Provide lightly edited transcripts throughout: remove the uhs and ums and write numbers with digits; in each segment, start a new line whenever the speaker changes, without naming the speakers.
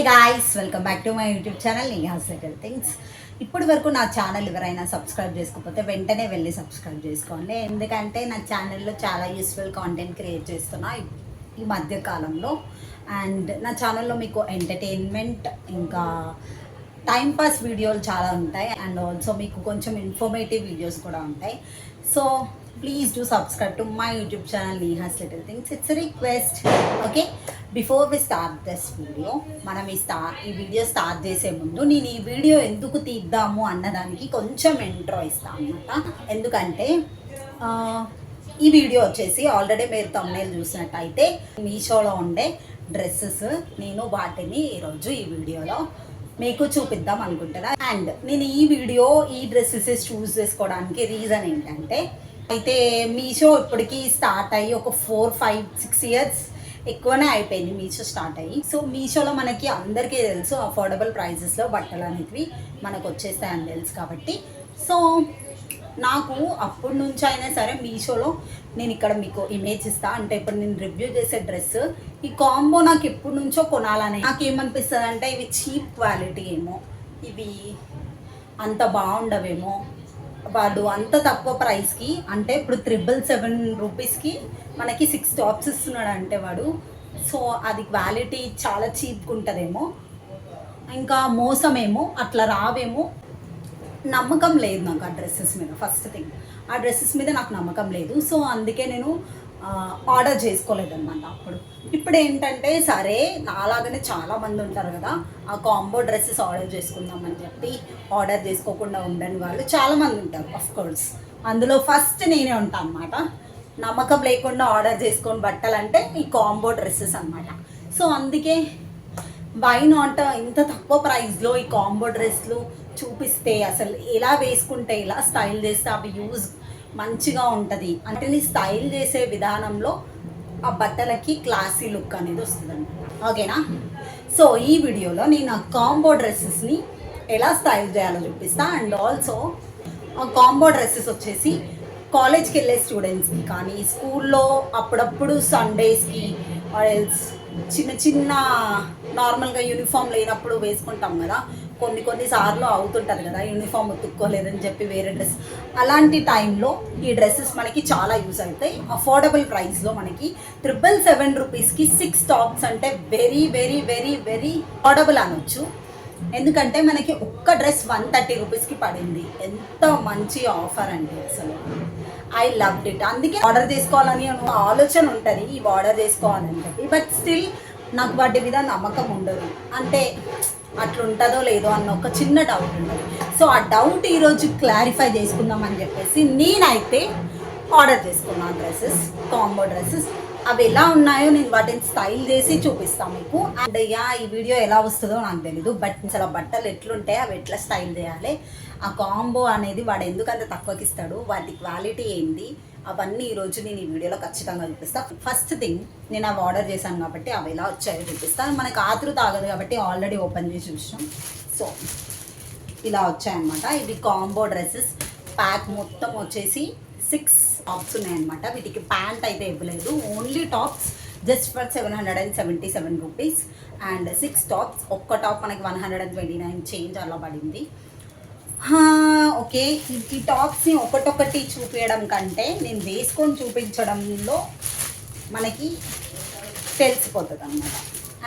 Guys welcome back to my YouTube channel Neha's little things. ఇప్పటి వరకు నా ఛానల్ ఎవరైనా సబ్స్క్రైబ్ చేసుకోకపోతే వెంటనే వెళ్ళి సబ్స్క్రైబ్ చేసుకోండి. ఎందుకంటే నా ఛానల్లో చాలా యూస్ఫుల్ కాంటెంట్ క్రియేట్ చేస్తున్నా ఈ మధ్య కాలంలో. అండ్ నా ఛానల్లో మీకు ఎంటర్టైన్మెంట్ ఇంకా టైంపాస్ వీడియోలు చాలా ఉంటాయి. అండ్ ఆల్సో మీకు కొంచెం ఇన్ఫర్మేటివ్ వీడియోస్ కూడా ఉంటాయి. So please do subscribe to my YouTube channel Neha's little things. It's request. Okay, before we start this video, మనం ఈ వీడియో స్టార్ట్ చేసే ముందు నేను ఈ వీడియో ఎందుకు తీద్దాము అన్నదానికి కొంచెం ఇంట్రో ఇస్తాను అనమాట. ఎందుకంటే ఈ వీడియో వచ్చేసి ఆల్రెడీ మీరు థంబ్నెయిల్ చూసినట్టయితే మీషోలో ఉండే డ్రెస్సెస్, నేను వాటిని ఈరోజు ఈ వీడియోలో మీకు చూపిద్దాం అనుకుంటున్నా. అండ్ నేను ఈ డ్రెస్సెస్ చూస్ చేసుకోవడానికి రీజన్ ఏంటంటే, అయితే మీషో ఇప్పటికీ స్టార్ట్ అయ్యి ఒక 4-5-6 ఇయర్స్ ఎక్కువనే అయిపోయింది మీషో స్టార్ట్ అయ్యి. సో మీషోలో మనకి అందరికీ తెలుసు అఫోర్డబుల్ ప్రైజెస్లో బట్టలు అనేవి మనకు వచ్చేస్తాయని తెలుసు. కాబట్టి సో నాకు అప్పటి నుంచి అయినా సరే మీషోలో నేను ఇక్కడ మీకు ఇమేజ్ ఇస్తా, అంటే ఇప్పుడు నేను రివ్యూ చేసే డ్రెస్ ఈ కాంబో నాకు ఎప్పటి నుంచో కొనాలని నాకు ఏమనిపిస్తుంది అంటే, ఇవి చీప్ క్వాలిటీ ఏమో, ఇవి అంత బాగుండవేమో, వాడు అంత తక్కువ ప్రైస్కి, అంటే ఇప్పుడు 777 రూపీస్కి మనకి 6 టాప్స్ ఇస్తున్నాడు అంటే వాడు, సో అది క్వాలిటీ చాలా చీప్గా ఉంటుందేమో, ఇంకా మోసమేమో, అట్లా రావేమో, నమ్మకం లేదు నాకు ఆ డ్రెస్సెస్ మీద. ఫస్ట్ థింగ్, ఆ డ్రెస్సెస్ మీద నాకు నమ్మకం లేదు. సో అందుకే నేను ఆర్డర్ చేసుకోలేదన్నమాట అప్పుడు. ఇప్పుడు ఏంటంటే, సరే నాలాగానే చాలామంది ఉంటారు కదా, ఆ కాంబో డ్రెస్సెస్ ఆర్డర్ చేసుకుందామని చెప్పి ఆర్డర్ చేసుకోకుండా ఉండని వాళ్ళు చాలామంది ఉంటారు కోర్స్. అందులో ఫస్ట్ నేనే ఉంటాను అనమాట. నమ్మకం లేకుండా ఆర్డర్ చేసుకొని బట్టలంటే ఈ కాంబో డ్రెస్సెస్ అనమాట. సో అందుకే వై నాట్, ఇంత తక్కువ ప్రైస్లో ఈ కాంబో డ్రెస్లు చూపిస్తే, అసలు ఎలా వేసుకుంటే, ఇలా స్టైల్ చేస్తే అవి యూజ్ మంచిగా ఉంటుంది అంటే, నీ స్టైల్ చేసే విధానంలో ఆ బట్టలకి క్లాసీ లుక్ అనేది వస్తుంది అనమాట. ఓకేనా? సో ఈ వీడియోలో నేను ఆ కాంబో డ్రెస్సెస్ని ఎలా స్టైల్ చేయాలో చూపిస్తా. అండ్ ఆల్సో ఆ కాంబో డ్రెస్సెస్ వచ్చేసి కాలేజ్కి వెళ్ళే స్టూడెంట్స్కి కానీ, స్కూల్లో అప్పుడప్పుడు సండేస్కి, ఆర్ఎల్స్ చిన్న చిన్న నార్మల్గా యూనిఫామ్ లేనప్పుడు వేసుకుంటాం కదా, కొన్ని సార్లు అవుతుంటుంది కదా యూనిఫామ్ ఉతుక్కోలేదని చెప్పి వేరే డ్రెస్, అలాంటి టైంలో ఈ డ్రెస్సెస్ మనకి చాలా యూజ్ అవుతాయి. అఫోర్డబుల్ ప్రైస్లో మనకి 777 రూపీస్కి 6 టాప్స్ అంటే very very very very affordable అనొచ్చు. ఎందుకంటే మనకి ఒక్క డ్రెస్ 130 రూపీస్కి పడింది. ఎంత మంచి ఆఫర్ అండి అసలు. I loved it. అందుకే ఆర్డర్ చేసుకోవాలని ఆలోచన ఉంటుంది, ఇవి ఆర్డర్ చేసుకోవాలని చెప్పి. బట్ స్టిల్ నాకు వాటి మీద నమ్మకం ఉండదు, అంటే అట్లుంటుందో లేదో అన్న ఒక చిన్న డౌట్ ఉండదు. సో ఆ డౌట్ ఈరోజు క్లారిఫై చేసుకుందామని చెప్పేసి నేనైతే ఆర్డర్ చేసుకున్నాను డ్రెస్సెస్, కాంబో డ్రెస్సెస్. అవి ఎలా ఉన్నాయో నేను వాటిని స్టైల్ చేసి చూపిస్తాను మీకు. అండ్ ఈ వీడియో ఎలా వస్తుందో నాకు తెలీదు, బట్ అసలు బట్టలు ఎట్లుంటాయి, అవి ఎట్లా స్టైల్ చేయాలి, ఆ కాంబో అనేది వాడు ఎందుకంత తక్కువకి ఇస్తాడు, వాటి క్వాలిటీ ఏంటి, అవన్నీ ఈరోజు నేను ఈ వీడియోలో ఖచ్చితంగా చూపిస్తాను. ఫస్ట్ థింగ్, నేను అవి ఆర్డర్ చేశాను కాబట్టి అవి ఎలా వచ్చాయో చూపిస్తాను. మనకు ఆతృత ఆగదు కాబట్టి ఆల్రెడీ ఓపెన్ చేసి చూసాం. సో ఇలా వచ్చాయన్నమాట. ఇవి కాంబో డ్రెస్సెస్. ప్యాక్ మొత్తం వచ్చేసి 6 టాప్స్ ఉన్నాయన్నమాట. వీటికి ప్యాంట్ అయితే ఇవ్వలేదు, only tops just for 777 rupees. And 6 tops. ఒక్క టాప్ మనకి 129 చేంజ్ అలా పడింది. ఓకే, ఈ టాప్స్ని ఒకటొకటి చూపించడం కంటే నేను వేసుకొని చూపించడంలో మనకి తెలిసిపోతుంది అన్నమాట.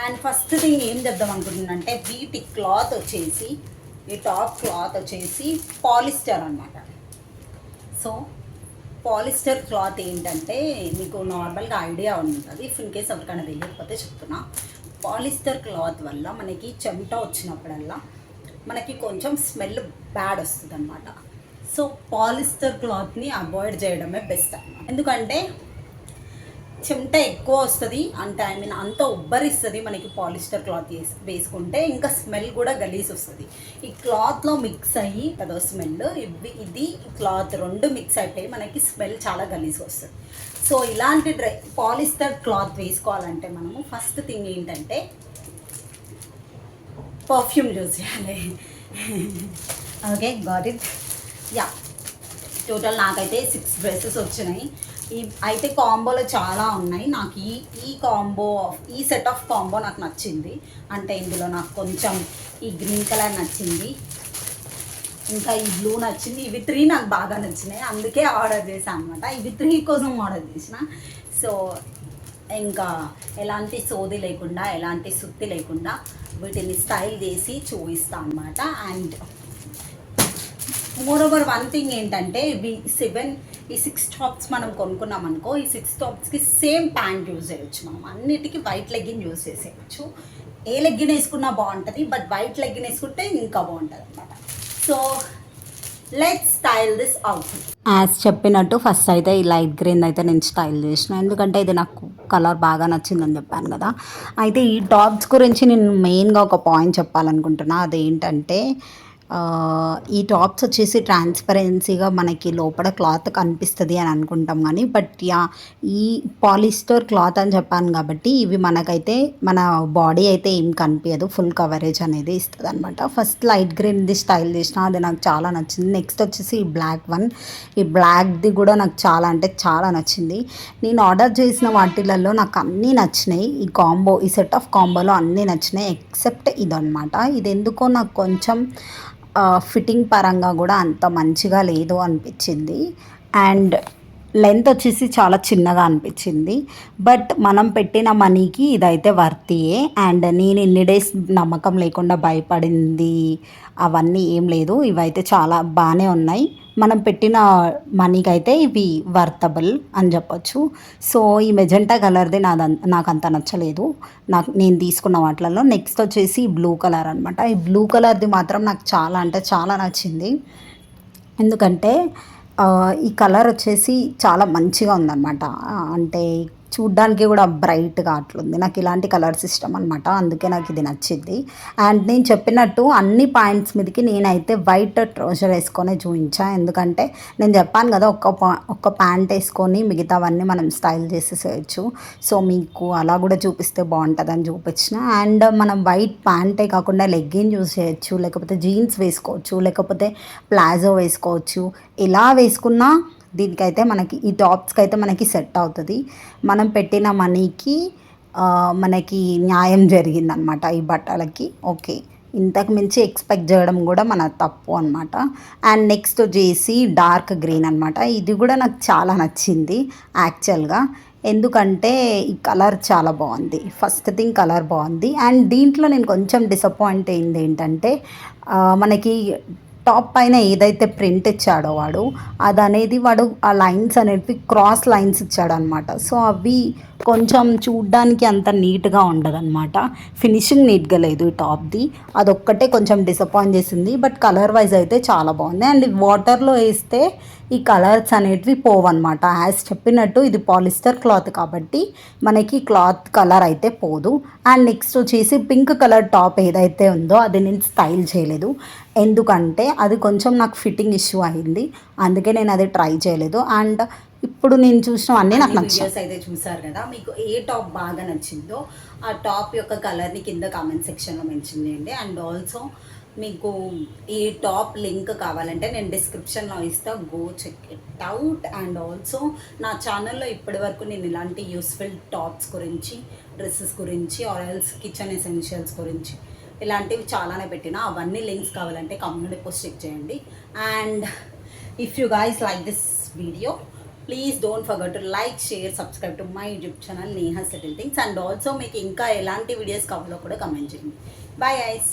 అండ్ ఫస్ట్ థింగ్ ఏం చెప్దాం అనుకుంటున్నానంటే, వీటి క్లాత్ వచ్చేసి, ఈ టాప్ క్లాత్ వచ్చేసి పాలిస్టర్ అన్నమాట. సో పాలిస్టర్ క్లాత్ ఏంటంటే మీకు నార్మల్గా ఐడియా ఉంటుంది, ఇఫ్ ఇన్ కేస్ ఎవరికైనా తెలియకపోతే చెప్తున్నా. పాలిస్టర్ క్లాత్ వల్ల మనకి చెమట వచ్చినప్పుడల్లా మనకి కొంచెం స్మెల్ బ్యాడ్ వస్తుంది అనమాట. సో పాలిస్టర్ క్లాత్ని అవాయిడ్ చేయడమే బెస్ట్ అన్నమాట. ఎందుకంటే చెమట ఎక్కువ వస్తుంది, అంటే అంత ఉబ్బరిస్తుంది మనకి పాలిస్టర్ క్లాత్ వేసుకుంటే. ఇంకా స్మెల్ కూడా గలీజ్ వస్తుంది. ఈ క్లాత్లో మిక్స్ అయ్యి కదా స్మెల్, ఇది క్లాత్ రెండు మిక్స్ అయిపోయి మనకి స్మెల్ చాలా గలీజ్ వస్తుంది. సో ఇలాంటి పాలిస్టర్ క్లాత్ వేసుకోవాలంటే మనము ఫస్ట్ థింగ్ ఏంటంటే పర్ఫ్యూమ్ యూజ్ చేయాలి. Okay, got it. Yeah, total నాకైతే 6 డ్రెస్సెస్ వచ్చినాయి. ఈ అయితే కాంబోలో చాలా ఉన్నాయి. నాకు ఈ సెట్ ఆఫ్ కాంబో నాకు నచ్చింది. అంటే ఇందులో నాకు కొంచెం ఈ గ్రీన్ కలర్ నచ్చింది, ఇంకా ఈ బ్లూ నచ్చింది. ఇవి 3 నాకు బాగా నచ్చినాయి, అందుకే ఆర్డర్ చేశాను అనమాట. ఇవి 3 కోసం ఆర్డర్ చేసిన. సో ఇంకా ఎలాంటి సోది లేకుండా, ఎలాంటి సుత్తి లేకుండా వీటిని స్టైల్ చేసి చూపిస్తాను అనమాట. And more over one thing ఏంటంటే ఈ 6 టాప్స్ మనం కొనుక్కున్నాం అనుకో, ఈ 6 టాప్స్కి సేమ్ ప్యాంట్ యూజ్ చేయొచ్చు. మనం అన్నిటికీ వైట్ లెగ్గిన్ యూజ్ చేసేయచ్చు. ఏ లెగ్గిన్ వేసుకున్నా బాగుంటుంది, బట్ వైట్ లెగ్గిన్ వేసుకుంటే ఇంకా బాగుంటుంది అనమాట. So let's style this outfit. As చెప్పినట్టు ఫస్ట్ అయితే ఈ లైట్ గ్రీన్ అయితే నేను స్టైల్ చేసిన, ఎందుకంటే ఇది నాకు కలర్ బాగా నచ్చిందని చెప్పాను కదా. అయితే ఈ టాప్స్ గురించి నేను మెయిన్గా ఒక పాయింట్ చెప్పాలనుకుంటున్నా. అదేంటంటే ఈ టాప్స్ వచ్చేసి ట్రాన్స్పరెన్సీగా మనకి లోపల క్లాత్ కనిపిస్తుంది అని అనుకుంటాం, కానీ బట్ ఈ పాలిస్టర్ క్లాత్ అని చెప్పాను కాబట్టి ఇవి మనకైతే మన బాడీ అయితే ఏం కనిపించదు, ఫుల్ కవరేజ్ అనేది ఇస్తుంది అనమాట. ఫస్ట్ లైట్ గ్రీన్ది స్టైల్ చేసిన, అది నాకు చాలా నచ్చింది. నెక్స్ట్ వచ్చేసి ఈ బ్లాక్ వన్, ఈ బ్లాక్ది కూడా నాకు చాలా అంటే చాలా నచ్చింది. నేను ఆర్డర్ చేసిన వాటిలలో నాకు అన్నీ నచ్చినాయి. ఈ సెట్ ఆఫ్ కాంబోలో అన్నీ నచ్చినాయి ఎక్సెప్ట్ ఇదనమాట. ఇది ఎందుకో నాకు కొంచెం ఫిట్టింగ్ పరంగా కూడా అంత మంచిగా లేదు అనిపించింది. అండ్ లెంత్ వచ్చేసి చాలా చిన్నగా అనిపించింది. బట్ మనం పెట్టిన మనీకి ఇదైతే వర్తియే. అండ్ నేను ఇన్ని డేస్ నమ్మకం లేకుండా భయపడింది అవన్నీ ఏం లేదు, ఇవైతే చాలా బాగానే ఉన్నాయి. మనం పెట్టిన మనీకి అయితే ఇవి వర్తబుల్ అని చెప్పొచ్చు. సో ఈ మెజెంటా కలర్ది నాకు అంత నచ్చలేదు నేను తీసుకున్న వాటిలలో. నెక్స్ట్ వచ్చేసి బ్లూ కలర్ అనమాట. ఈ బ్లూ కలర్ది మాత్రం నాకు చాలా అంటే చాలా నచ్చింది, ఎందుకంటే ఈ కలర్ వచ్చేసి చాలా మంచిగా ఉందన్నమాట. అంటే చూడ్డానికి కూడా బ్రైట్గా అట్లుంది. నాకు ఇలాంటి కలర్స్ ఇష్టం అనమాట, అందుకే నాకు ఇది నచ్చింది. అండ్ నేను చెప్పినట్టు అన్ని పాయింట్స్ మీదకి నేనైతే వైట్ ట్రౌజర్ వేసుకొని చూపించా, ఎందుకంటే నేను చెప్పాను కదా ఒక్క ప్యాంట్ వేసుకొని మిగతావన్నీ మనం స్టైల్ చేసేసేయచ్చు. సో మీకు అలా కూడా చూపిస్తే బాగుంటుందని చూపించిన. అండ్ మనం వైట్ ప్యాంటే కాకుండా లెగ్గిన్ యూజ్ చేయొచ్చు, లేకపోతే జీన్స్ వేసుకోవచ్చు, లేకపోతే ప్లాజో వేసుకోవచ్చు. ఎలా వేసుకున్నా దీనికైతే మనకి ఈ టాప్స్కి అయితే మనకి సెట్ అవుతుంది. మనం పెట్టిన మనీకి మనకి న్యాయం జరిగిందనమాట ఈ బట్టలకి. ఓకే, ఇంతకు మించి ఎక్స్పెక్ట్ చేయడం కూడా మన తప్పు అనమాట. అండ్ నెక్స్ట్ వచ్చేసి డార్క్ గ్రీన్ అనమాట. ఇది కూడా నాకు చాలా నచ్చింది యాక్చువల్గా, ఎందుకంటే ఈ కలర్ చాలా బాగుంది. ఫస్ట్ థింగ్ కలర్ బాగుంది. అండ్ దీంట్లో నేను కొంచెం డిసప్పాయింట్ అయింది ఏంటంటే మనకి టాప్ పైన ఏదైతే ప్రింట్ ఇచ్చాడో వాడు ఆ లైన్స్ అనేవి క్రాస్ లైన్స్ ఇచ్చాడు అనమాట. సో అవి కొంచెం చూడ్డానికి అంత నీట్గా ఉండదన్నమాట. ఫినిషింగ్ నీట్గా లేదు ఈ టాప్ది, అదొక్కటే కొంచెం డిసప్పాయింట్ చేసింది. బట్ కలర్ వైజ్ అయితే చాలా బాగుంది. అండ్ వాటర్లో వేస్తే ఈ కలర్స్ అనేటివి పోవన్నమాట. యాజ్ చెప్పినట్టు ఇది పాలిస్టర్ క్లాత్ కాబట్టి మనకి క్లాత్ కలర్ అయితే పోదు. అండ్ నెక్స్ట్ వచ్చేసి పింక్ కలర్ టాప్ ఏదైతే ఉందో అది నేను స్టైల్ చేయలేదు, ఎందుకంటే అది కొంచెం నాకు ఫిట్టింగ్ ఇష్యూ అయింది, అందుకే నేను అది ట్రై చేయలేదు. అండ్ ఇప్పుడు నేను చూసిన అన్నీ నాకు వీడియోస్ అయితే చూసారు కదా, మీకు ఏ టాప్ బాగా నచ్చిందో ఆ టాప్ యొక్క కలర్ని కింద కామెంట్ సెక్షన్లో మెన్షన్ చేయండి. అండ్ ఆల్సో మీకు ఈ టాప్ లింక్ కావాలంటే నేను డిస్క్రిప్షన్లో ఇస్తా, go check it out. And also నా ఛానల్లో ఇప్పటి వరకు నేను ఇలాంటి యూస్ఫుల్ టాప్స్ గురించి, డ్రెస్సెస్ గురించి, ఆయిల్స్ కిచెన్ ఎసెన్షియల్స్ గురించి ఇలాంటివి చాలానే పెట్టిన, అవన్నీ లింక్స్ కావాలంటే కమ్యూనిటీ పోస్ట్ చెక్ చేయండి. And if you guys like this video, please don't forget to like, share, subscribe to my YouTube channel Neha settle things. And also మీకు ఇంకా ఎలాంటి వీడియోస్ కావాలో కూడా కమెంట్ చేయండి. Bye guys.